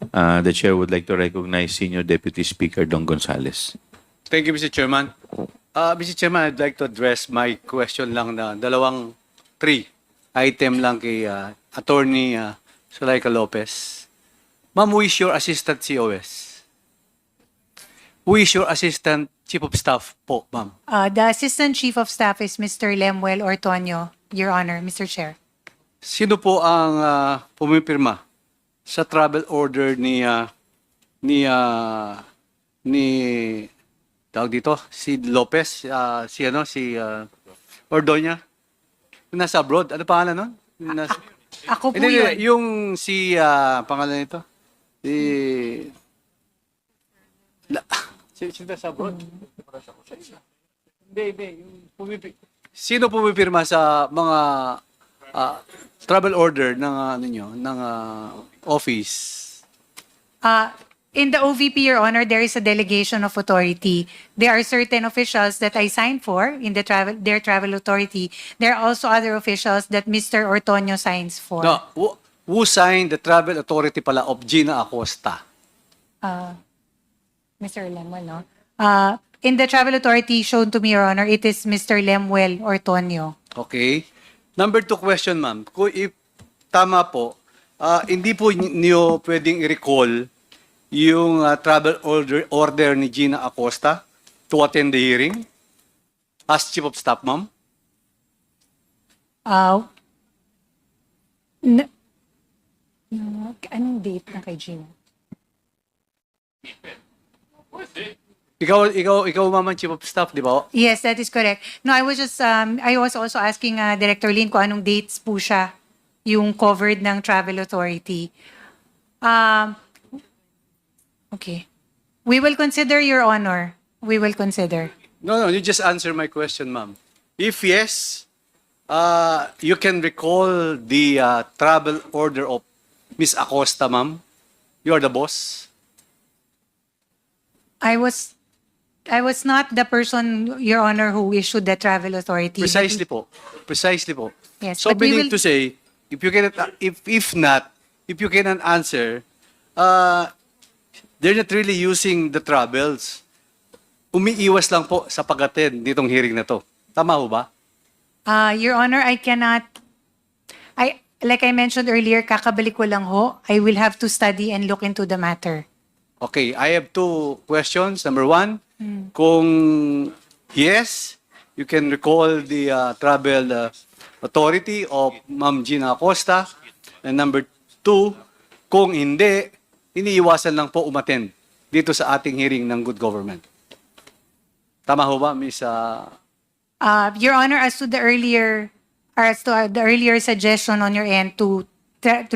The chair would like to recognize Senior Deputy Speaker Don Gonzales. Thank you, Mr. Chairman. Mr. Chairman, I'd like to address my question lang na three item lang kay Attorney Sulaika Lopez. Ma'am, who is your Assistant COS? Who is your Assistant Chief of Staff po, ma'am? The Assistant Chief of Staff is Mr. Lemuel Ortonio, Your Honor, Mr. Chair. Sino po ang pumipirma sa travel order ni tawag dito, si Lopez, si Ordoña? Nasa abroad. Ano pangalan nun? Ako po Hindi, yun. yung si, pangalan nito? Sino nasa abroad? Hindi. Sino pumipirma sa mga travel order ng office? In the OVP, Your Honor, there is a delegation of authority. There are certain officials that I signed for in their travel authority. There are also other officials that Mr. Ortonio signs for. No, who signed the travel authority pala of Gina Acosta? Mr. Lemuel, no? In the travel authority shown to me, Your Honor, it is Mr. Lemuel Ortonio. Okay. Number 2 question, ma'am. Kung if tama po, hindi po niyo pwedeng i-recall yung travel order ni Gina Acosta to attend the hearing as Chief of Staff, ma'am? Anong date na kay Gina? Ikaw ma'am ang Chief of Staff, di ba? Yes, that is correct. No, I was also asking Director Lin kung anong dates po siya yung covered ng travel authority. Okay. We will consider, Your Honor. We will consider. No, you just answer my question, ma'am. If yes, you can recall the travel order of Miss Acosta, ma'am. You are the boss. I was not the person, Your Honor, who issued the travel authority. Precisely po. Yes, So but we meaning will- to say, if you cannot answer, they're not really using the travels. Umiiwas lang po sa pag-attend nitong hearing na to. Tama ho ba? Your Honor, like I mentioned earlier, kakabalik ko lang ho. I will have to study and look into the matter. Okay, I have 2 questions. Number 1, kung yes, you can recall the travel authority of Ma'am Gina Acosta. And number 2, kung hindi, iniiwasan lang po umattend dito sa ating hearing ng good government. Tama ho ba, Ms. Your Honor, as to the earlier suggestion on your end to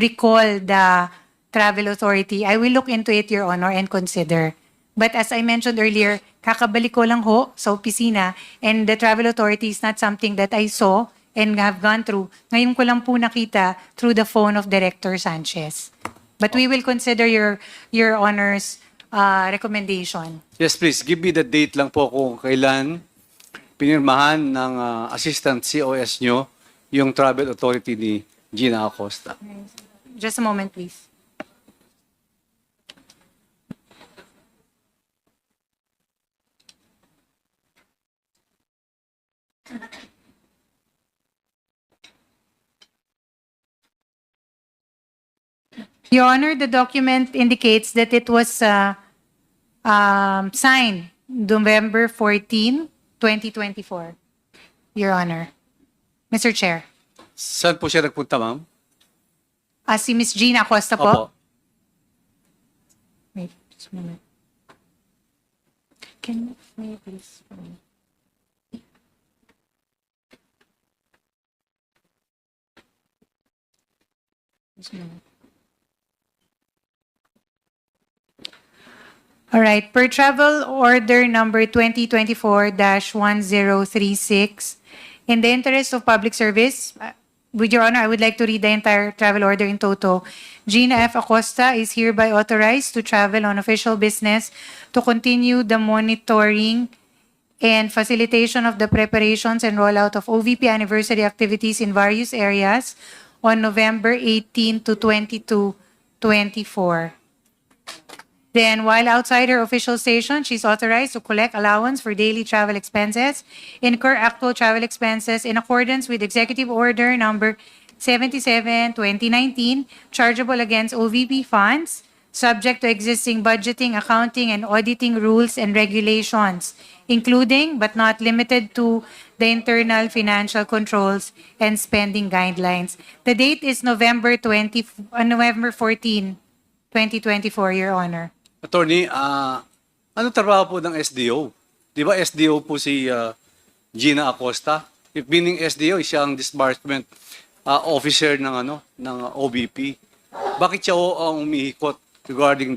recall the travel authority, I will look into it, Your Honor, and consider. But as I mentioned earlier, kakabalik ko lang ho sa opisina, and the travel authority is not something that I saw and have gone through. Ngayon ko lang po nakita through the phone of Director Sanchez. But we will consider Your Honor's recommendation. Yes, please, give me the date lang po kung kailan pinirmahan ng assistant COS nyo yung travel authority ni Gina Acosta. Just a moment, please. Your Honor, the document indicates that it was signed November 14, 2024. Your Honor. Mr. Chair. Saan po siya nagpunta, ma'am? Si Ms. Gina Acosta po. Opo. Wait, just a moment. Can you please? Just a moment. All right. Per travel order number 2024-1036, in the interest of public service, with Your Honor, I would like to read the entire travel order in toto. Gina F. Acosta is hereby authorized to travel on official business to continue the monitoring and facilitation of the preparations and rollout of OVP anniversary activities in various areas on November 18 to 22, 24. Then, while outside her official station, she's authorized to collect allowance for daily travel expenses, incur actual travel expenses in accordance with Executive Order Number 77/2019, chargeable against OVP funds, subject to existing budgeting, accounting, and auditing rules and regulations, including but not limited to the internal financial controls and spending guidelines. The date is November 14, 2024, Your Honor. Attorney, ano trabaho po ng SDO? Di ba SDO po si Gina Acosta? If meaning SDO, siya ang disbursement officer ng OVP. Bakit siya ang umihikot regarding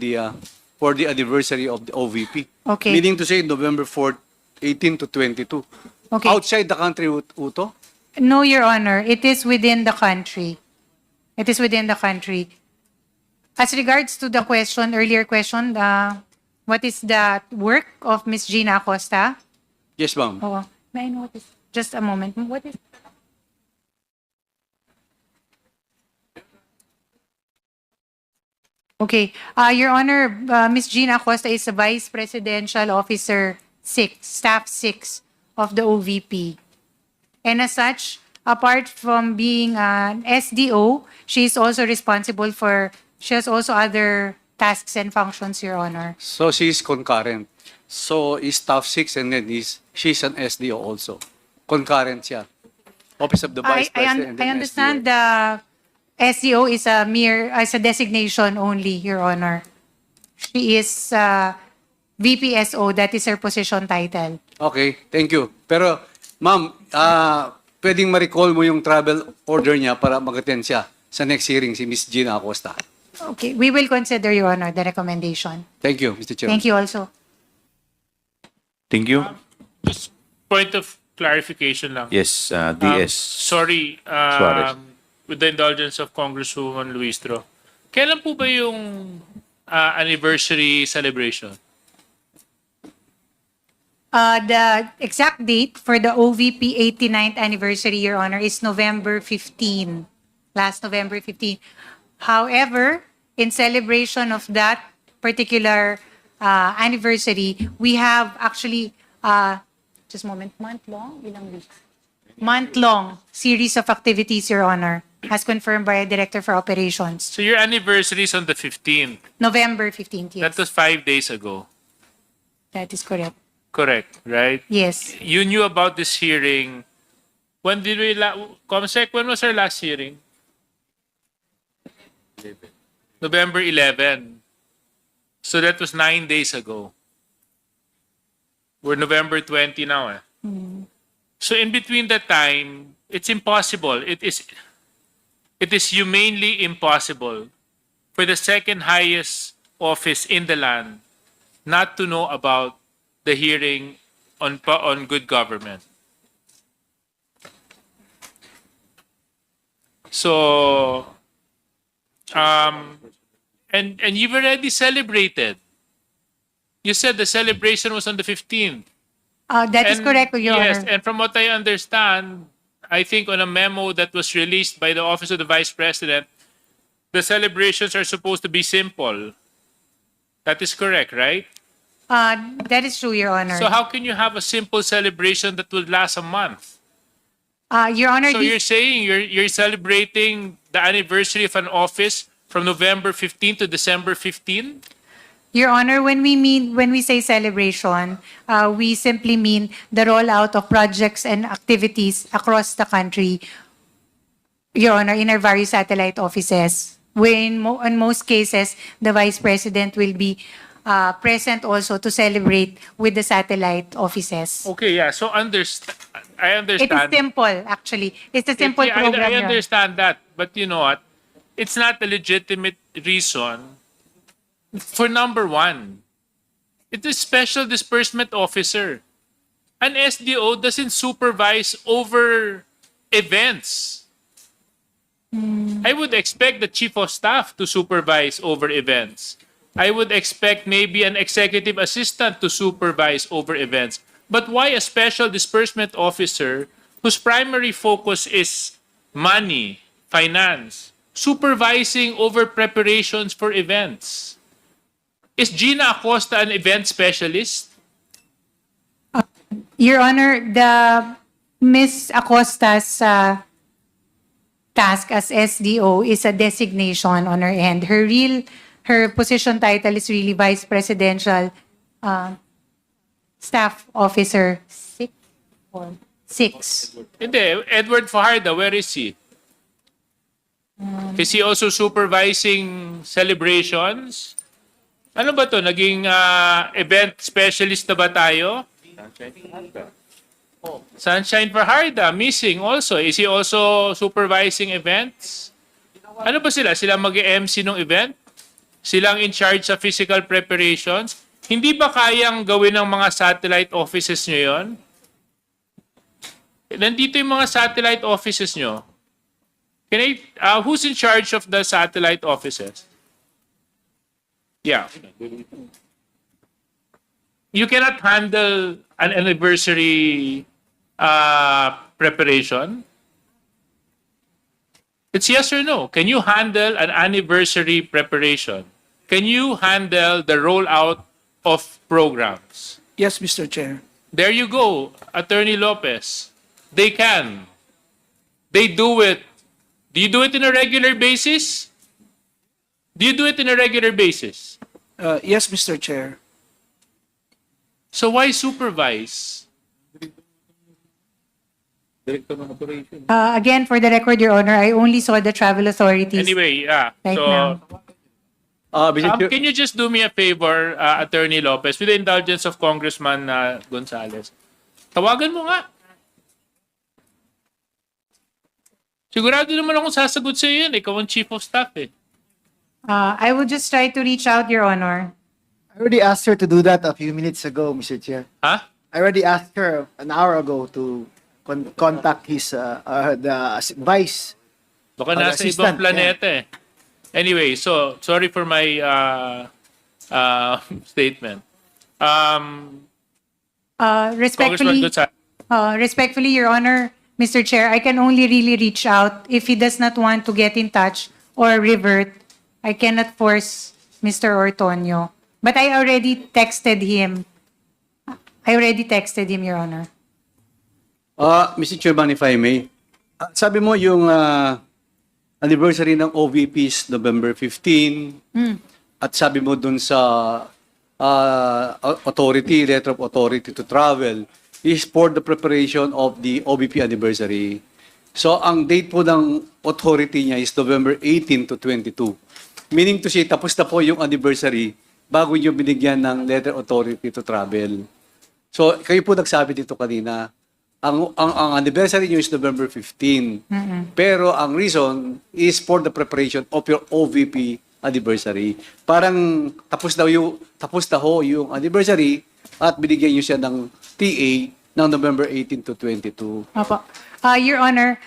for the anniversary of the OVP? Okay. Meaning to say November 4, 18 to 22. Okay. Outside the country uto? No, Your Honor. It is within the country. It is within the country. As regards to the question, earlier question, what is the work of Ms. Gina Acosta? Yes, ma'am. Oh, may I know what is? Just a moment. What is? Okay. Your Honor, Ms. Gina Acosta is a Vice Presidential Officer 6, Staff 6 of the OVP. And as such, apart from being an SDO, she is also responsible for, she has also other tasks and functions, Your Honor. So she's concurrent. So is staff 6 and then she's an SDO also. Concurrent siya. Office of the Vice President. and then I understand SDO. the SDO is a mere, as a designation only, Your Honor. She is VPSO, that is her position title. Okay, thank you. Pero, ma'am, pwedeng ma-recall mo yung travel order niya para mag-attend siya sa next hearing, si Ms. Gina Acosta. Okay, we will consider, Your Honor, the recommendation. Thank you, Mr. Chairman. Thank you also. Thank you. Just point of clarification lang. Yes, DS. Sorry, Suarez. with the indulgence of Congresswoman Luistro. Kailan po ba yung anniversary celebration? The exact date for the OVP 89th anniversary, Your Honor, is November 15, last November 15. However, in celebration of that particular anniversary, we have actually, just a moment, month-long? Ilang weeks? Month-long series of activities, Your Honor, as confirmed by a Director for Operations. So your anniversary is on the 15th. November 15th, yes. That was 5 days ago. That is correct. Correct, right? Yes. You knew about this hearing. When did we, Comsec, when was our last hearing? November 11. So that was 9 days ago. We're November 20 now. So in between that time, it's impossible. It is humanely impossible for the second highest office in the land not to know about the hearing on good government. So, and you've already celebrated. You said the celebration was on the 15th. That is correct, Your Yes, Honor. and from what I understand, I think on a memo that was released by the Office of the Vice President, the celebrations are supposed to be simple. That is correct, right? That is true, Your Honor. So how can you have a simple celebration that will last a month? Your Honor, So this- you're saying you're celebrating the anniversary of an office from November 15 to December 15? Your Honor, when we say celebration, we simply mean the rollout of projects and activities across the country, Your Honor, in our various satellite offices. In most cases, the Vice President will be present also to celebrate with the satellite offices. Okay, yeah. So I It is understand. simple, actually. It's a simple Yeah, program. I Your Honor. understand that, but you know what? It's not a legitimate reason for number one. It is special disbursement officer. An SDO doesn't supervise over events. I would expect the chief of staff to supervise over events. I would expect maybe an executive assistant to supervise over events. But why a special disbursement officer whose primary focus is money, finance, supervising over preparations for events? Is Gina Acosta an event specialist? Your Honor, the Miss Acosta's task as SDO is a designation on her end. Her position title is really Vice Presidential Staff Officer 6 or 6. Hindi. Edward Fajardo, where is he? Is he also supervising celebrations? Ano ba to? Naging event specialist na ba tayo? Sunshine Fajardo, missing also. Is he also supervising events? Ano ba sila? Sila mag-MC ng event? Silang in charge sa physical preparations? Hindi ba kayang gawin ng mga satellite offices nyo yun? Nandito yung mga satellite offices nyo. Who's in charge of the satellite offices? Yeah. You cannot handle an anniversary preparation? It's yes or no. Can you handle an anniversary preparation? Can you handle the rollout of programs? Yes, Mr. Chair. There you go, Attorney Lopez. They can. They do it. Do you do it in a regular basis? Do you do it in a regular basis? Yes, Mr. Chair. So why supervise? Again, for the record, Your Honor, I only saw the travel authorities Anyway, yeah. right So, now. Mr. Chair, can you just do me a favor, Attorney Lopez, with the indulgence of Congressman Gonzales? Tawagan mo nga. Sigurado naman akong sasagot sa iyo yan. Ikaw ang chief of staff eh. I will just try to reach out, Your Honor. I already asked her to do that a few minutes ago, Mr. Chair. Ha? I already asked her an hour ago to contact his the vice. Baka nasa ibang assistant, planeta eh. Anyway, so sorry for my statement. Respectfully, Congressman Gonzales. respectfully, Your Honor, Mr. Chair, I can only really reach out if he does not want to get in touch or revert. I cannot force Mr. Ortonio. But I already texted him. Your Honor. Mr. Chairman, if I may, sabi mo yung anniversary ng OVP's November 15, at sabi mo dun sa letter of authority to travel, is for the preparation of the OVP anniversary. So, ang date po ng authority niya is November 18 to 22. Meaning to say, tapos na po yung anniversary bago nyo binigyan ng letter authority to travel. So, kayo po nagsabi dito kanina, ang anniversary nyo is November 15. Pero ang reason is for the preparation of your OVP anniversary. Parang tapos na ho yung anniversary at binigyan nyo siya ng TA ng November 18 to 22. Opo. Your Honor,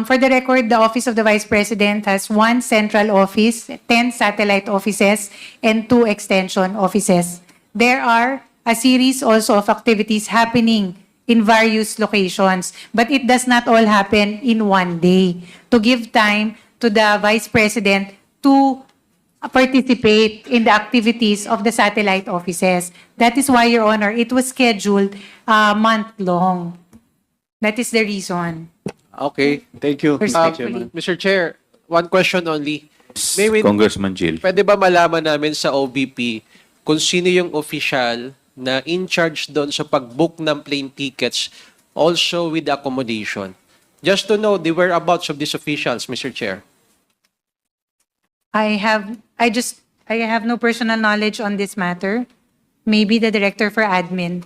for the record, the Office of the Vice President has 1 central office, 10 satellite offices, and 2 extension offices. There are a series also of activities happening in various locations, but it does not all happen in one day. To give time to the Vice President to participate in the activities of the satellite offices. That is why, Your Honor, it was scheduled month-long. That is the reason. Okay, thank you, Mr. Respectfully. Chairman. Mr. Chair, one question only. May we, Congressman Jill. pwede ba malaman namin sa OBP kung sino yung official na in charge doon sa pag-book ng plane tickets also with accommodation? Just to know the whereabouts of these officials, Mr. Chair. I have no personal knowledge on this matter. Maybe the Director for Admin.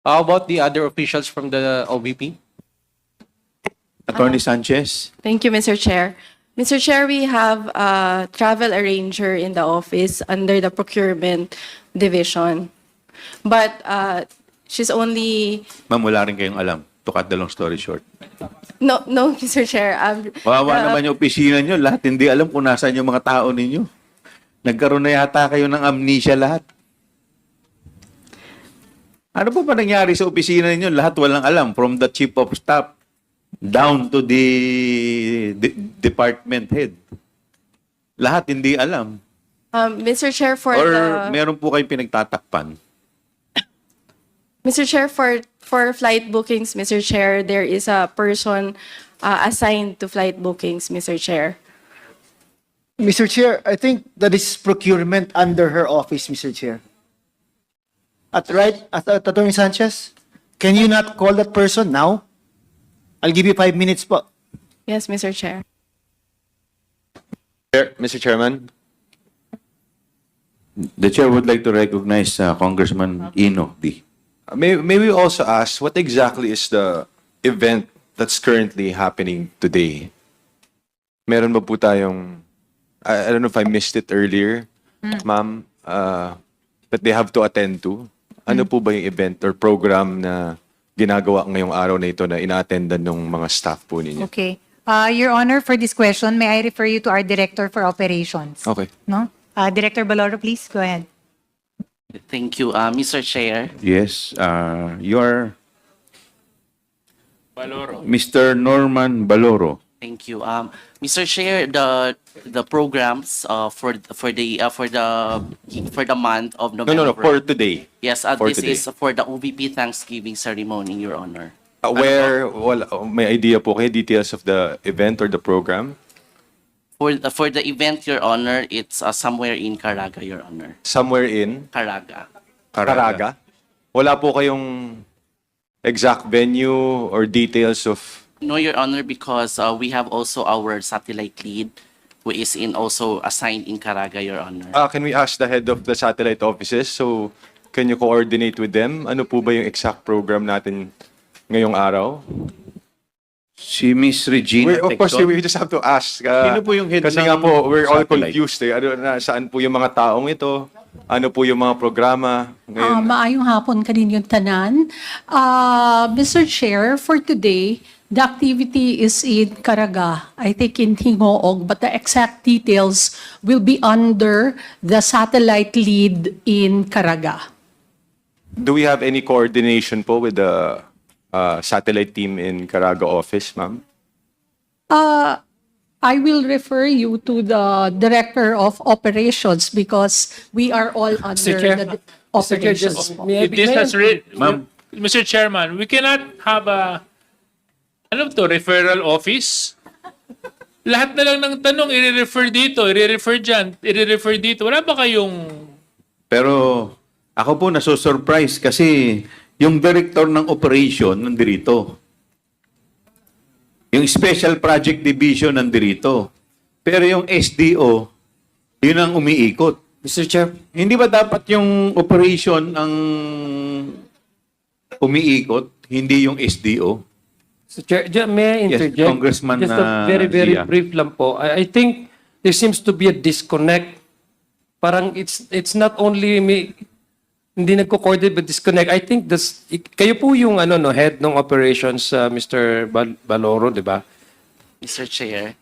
How about the other officials from the OBP? Attorney Sanchez. Thank you, Mr. Chair. Mr. Chair, we have a travel arranger in the office under the procurement division. But she's only... Ma'am, wala rin kayong alam. To cut the long story short. No, Mr. Chair. Wawa naman yung opisina nyo. Lahat hindi alam kung nasaan yung mga tao ninyo. Nagkaroon na yata kayo ng amnesia lahat. Ano pa nangyari sa opisina ninyo? Lahat walang alam. From the chief of staff down to the department head. Lahat hindi alam. Mr. Chair, for Or the meron po kayong pinagtatakpan? Mr. Chair, for flight bookings, Mr. Chair, there is a person assigned to flight bookings, Mr. Chair. Mr. Chair, I think that is procurement under her office, Mr. Chair. Attorney Sanchez, can you not call that person now? I'll give you 5 minutes po. Yes, Mr. Chair. Mr. Chairman, The chair would like to recognize Congressman Ino D. may we also ask what exactly is the event that's currently happening today? Meron ba po tayong, I don't know if I missed it earlier, ma'am, that they have to attend to? Ano po ba yung event or program na ginagawa ngayong araw na ito na ina-attendan ng mga staff po ninyo? Okay. Your Honor, for this question, may I refer you to our Director for Operations? Okay. No? Director Baluro, please, go ahead. Thank you, Mr. Chair. Yes, you're Baluro. Mr. Norman Baluro. Thank you, Mr. Chair. The programs for the month of No, November. for today. Yes, for this today. is for the OVP Thanksgiving ceremony, Your Honor. May idea po kayo details of the event or the program? For the event, Your Honor, it's somewhere in Caraga, Your Honor. Somewhere in Caraga. Caraga? Wala po kayong exact venue or details of... No, Your Honor, because we have also our satellite lead, who is also assigned in Caraga, Your Honor. Can we ask the head of the satellite offices? So, can you coordinate with them? Ano po ba yung exact program natin ngayong araw? Si Miss Regina Of course, Tecton. we just have to ask. Sino po yung head Kasi ng nga po, we're all satellite? confused. Saan po yung mga taong ito? Ano po yung mga programa? Ngayon, Maayong hapon kaninyong tanan. Mr. Chair, for today, the activity is in Caraga, I think in Hingoog, but the exact details will be under the satellite lead in Caraga. do we have any coordination po with the satellite team in Caraga office, ma'am? I will refer you to the Director of Operations because we are all under Chair. the Mr. Chair, operations. just po. may I If this has Ma'am. Mr. Chairman, we cannot have a referral office. Lahat na lang ng tanong i-refer dito, i-refer dyan, i-refer dito. Wala ba kayong Pero ako po nasusurprise kasi yung director ng operation nandirito. Yung Special Project Division nandirito. Pero yung SDO, yun ang umiikot. Mr. Chair, Hindi ba dapat yung operation ang umiikot, hindi yung SDO? Mr. Chair, may I Yes, interject? Congressman, Just a very Zia. brief lang po. I think there seems to be a disconnect. Parang it's not only me, hindi nagko-coordinate but disconnect. I think kayo po yung head ng operations, Mr. Baluro, di ba? Mr. Chair.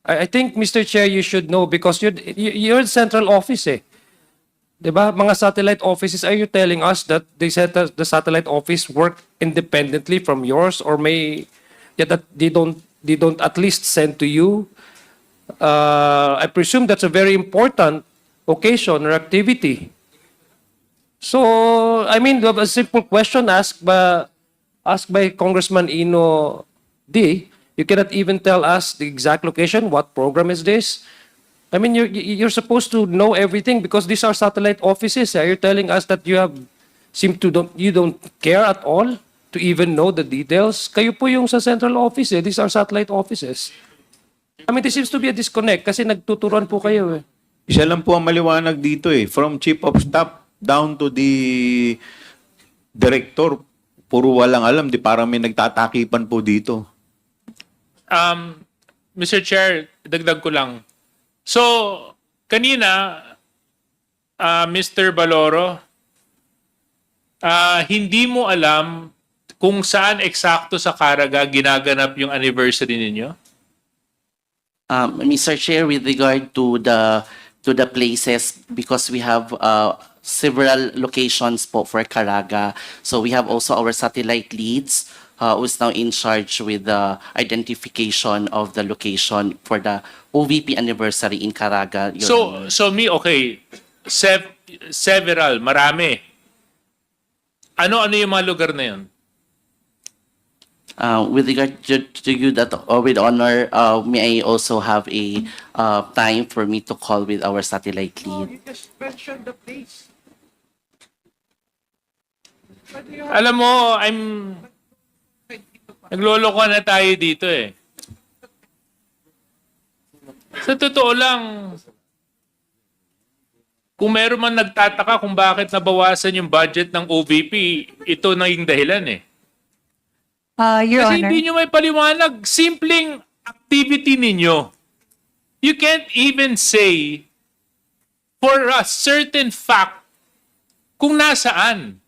I think, Mr. Chair, you should know because you're the central office eh. Diba? Mga satellite offices, are you telling us that the satellite office work independently from yours or that they don't at least send to you? I presume that's a very important occasion or activity. So, I mean, a simple question asked by Congressman Ino D. You cannot even tell us the exact location. What program is this? I mean, you're supposed to know everything because these are satellite offices. You're telling us that you don't care at all to even know the details. Kayo po yung sa central office eh. These are satellite offices. I mean, there seems to be a disconnect kasi nagtuturuan po kayo eh. Isa lang po ang maliwanag dito eh. From Chief of Staff down to the Director, puro walang alam. Di parang may nagtatakipan po dito. Mr. Chair, dagdag ko lang. So, kanina, Mr. Baloro, hindi mo alam kung saan eksakto sa Caraga ginaganap yung anniversary ninyo? Mr. Chair, with regard to the places, because we have several locations po for Caraga. So we have also our satellite leads who's now in charge with the identification of the location for the OVP anniversary in Caraga. Your Honor. So me, okay, several, marami. Ano-ano yung mga lugar na yun? With regard to you, that with honor, may I also have a time for me to call with our satellite lead? Alam mo, nagloloko na tayo dito eh. Sa totoo lang, kung meron man nagtataka kung bakit nabawasan yung budget ng OVP, ito naging dahilan eh. Your Kasi Honor. hindi nyo may paliwanag, simpleng activity ninyo. You can't even say for a certain fact kung nasaan.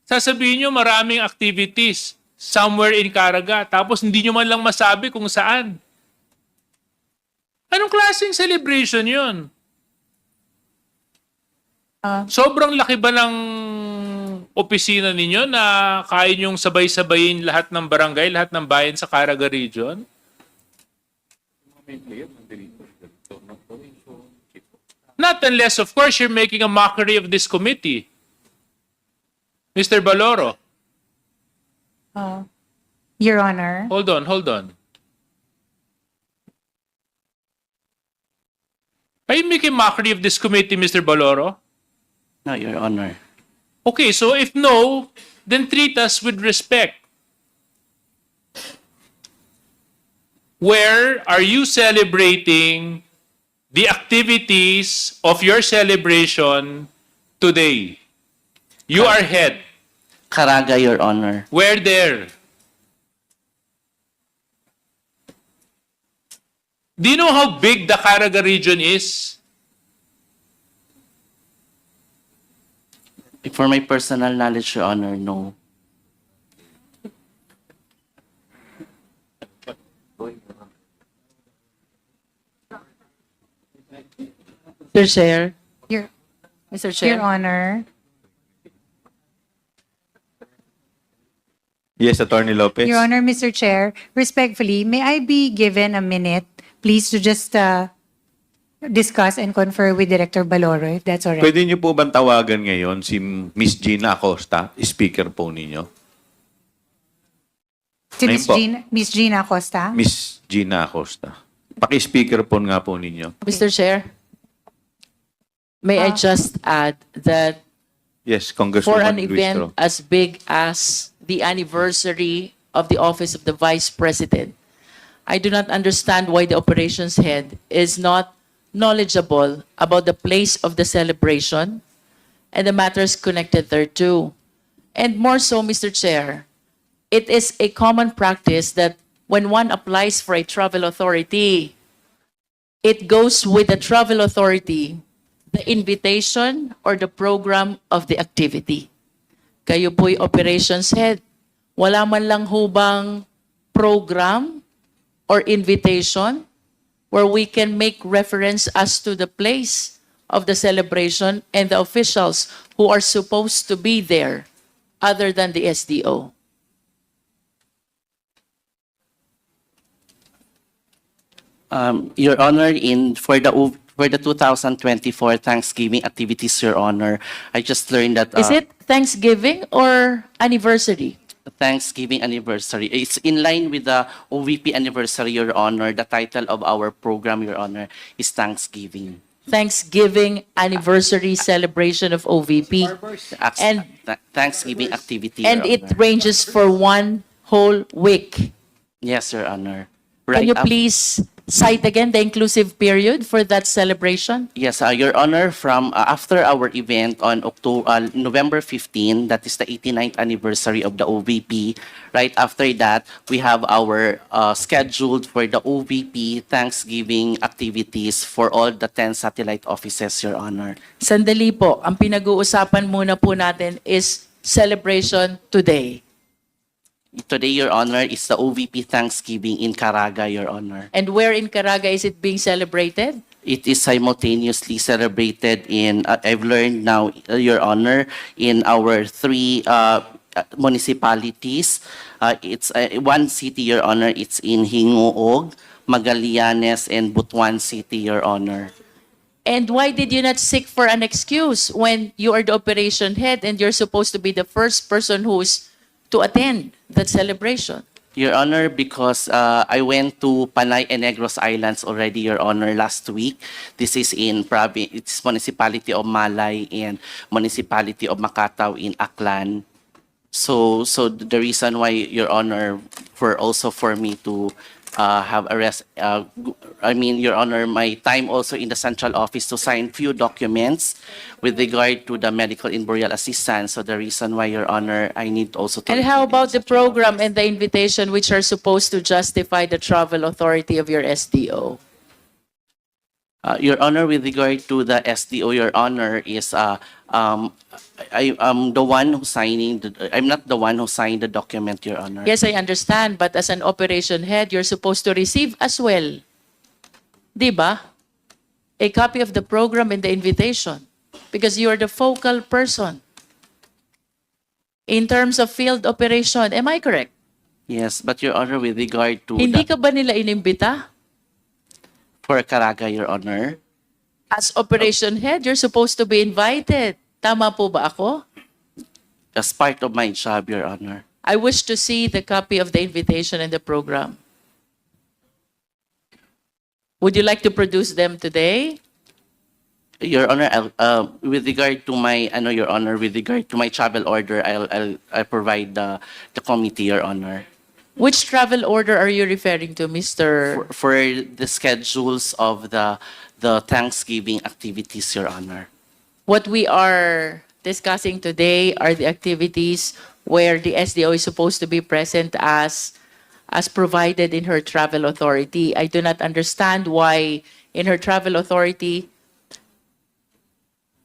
Sasabihin nyo maraming activities somewhere in Caraga, tapos hindi nyo man lang masabi kung saan. Anong klaseng celebration yun? Sobrang laki ba ng opisina ninyo na kaya nyong sabay-sabayin lahat ng barangay, lahat ng bayan sa Caraga Region? Not unless, of course, you're making a mockery of this committee. Mr. Baluro. Your Honor. Hold on. Are you making mockery of this committee, Mr. Baluro? No, Your Honor. Okay, so if no, then treat us with respect. Where are you celebrating the activities of your celebration today? You are head. Caraga, Your Honor. Where there? Do you know how big the Caraga region is? For my personal knowledge, Your Honor, no. Mr. Chair. Your Mr. Chair. Honor. Yes, Attorney Lopez. Your Honor, Mr. Chair, respectfully, may I be given a minute, please, to just discuss and confer with Director Baluro, if that's all right. Pwede niyo po bang tawagan ngayon si Miss Gina Acosta, speaker po ninyo? Si Ayun po. Miss Gina Acosta. Miss Gina Acosta. Paki-speaker po nga po ninyo. Mr. Chair. May I just add that Yes, for Congresswoman an Luistro. event as big as the anniversary of the office of the Vice President, I do not understand why the operations head is not knowledgeable about the place of the celebration and the matters connected thereto. And more so, Mr. Chair, it is a common practice that when one applies for a travel authority, it goes with the travel authority, the invitation or the program of the activity. Kayo po'y operations head. Wala man lang hubang program or invitation where we can make reference as to the place of the celebration and the officials who are supposed to be there other than the SDO. Your Honor, for the 2024 Thanksgiving activities, Your Honor, I just learned that Is it Thanksgiving or anniversary? Thanksgiving anniversary. It's in line with the OVP anniversary, Your Honor. The title of our program, Your Honor, is Thanksgiving. Thanksgiving anniversary celebration of OVP. And Thanksgiving activity, and Your it Honor. ranges for one whole week. Yes, Your Honor. Can you up- please cite again the inclusive period for that celebration? Yes, Your Honor, from after our event on November 15, that is the 89th anniversary of the OVP. Right after that, we have our scheduled for the OVP Thanksgiving activities for all the 10 satellite offices, Your Honor. Sandali po, ang pinag-uusapan muna po natin is celebration today. Today, Your Honor, is the OVP Thanksgiving in Caraga, Your Honor. And where in Caraga is it being celebrated? It is simultaneously celebrated in, I've learned now, Your Honor, in our three municipalities. It's one city, Your Honor. It's in Hingoog, Magallanes, and Butuan City, Your Honor. And why did you not seek for an excuse when you are the operation head and you're supposed to be the first person who's to attend that celebration? Your Honor, because I went to Panay and Negros Islands already, Your Honor, last week. This is in it's municipality of Malay and municipality of Macataw in Aklan. So the reason why, Your Honor, for me to have a rest, Your Honor, my time also in the central office to sign few documents with regard to the medical and burial assistance. So the reason why, Your Honor, I need also to. And how about the program and the invitation which are supposed to justify the travel authority of your SDO? Your Honor, with regard to the SDO, Your Honor, is I am the one who signing. I'm not the one who signed the document, Your Honor. Yes, I understand, but as an operation head, you're supposed to receive as well. Di ba? A copy of the program and the invitation because you're the focal person. In terms of field operation, am I correct? Yes, but Your Honor, with regard to Hindi ka ba nila inimbita? for Caraga, Your Honor. As operation head, you're supposed to be invited. Tama po ba ako? As part of my job, Your Honor. I wish to see the copy of the invitation and the program. Would you like to produce them today? Your Honor, with regard to my, Your Honor, with regard to my travel order, I'll provide the committee, Your Honor. Which travel order are you referring to, Mr.? For the schedules of the Thanksgiving activities, Your Honor. What we are discussing today are the activities where the SDO is supposed to be present as provided in her travel authority. I do not understand why in her travel authority,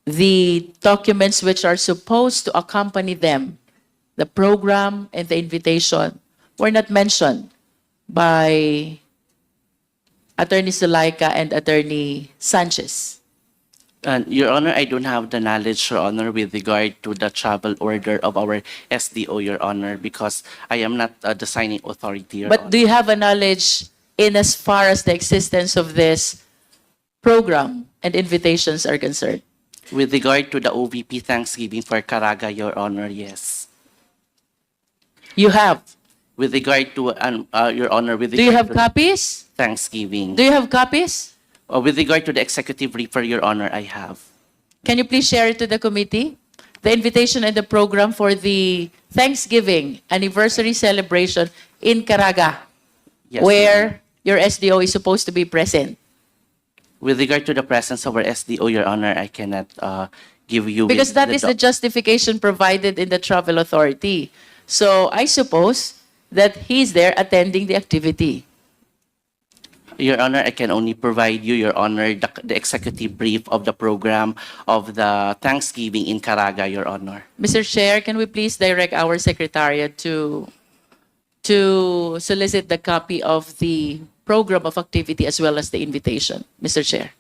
the documents which are supposed to accompany them, the program and the invitation, were not mentioned by Attorney Zulaika and Attorney Sanchez. Your Honor, I don't have the knowledge, Your Honor, with regard to the travel order of our SDO, Your Honor, because I am not the signing authority, Your Honor. But do you have a knowledge in as far as the existence of this program and invitations are concerned? With regard to the OVP Thanksgiving for Caraga, Your Honor, yes. You have. With regard to, Your Honor, with regard Do you have to copies? Thanksgiving. Do you have copies? With regard to the executive brief, Your Honor, I have. Can you please share it to the committee? The invitation and the program for the Thanksgiving anniversary celebration in Caraga, Yes, Your Honor. where your SDO is supposed to be present. With regard to the presence of our SDO, Your Honor, I cannot give you. Because with that is the doc- justification provided in the travel authority. So I suppose that he's there attending the activity. Your Honor, I can only provide you, Your Honor, the executive brief of the program of the Thanksgiving in Caraga, Your Honor. Mr. Chair, can we please direct our secretariat to solicit the copy of the program of activity as well as the invitation, Mr. Chair?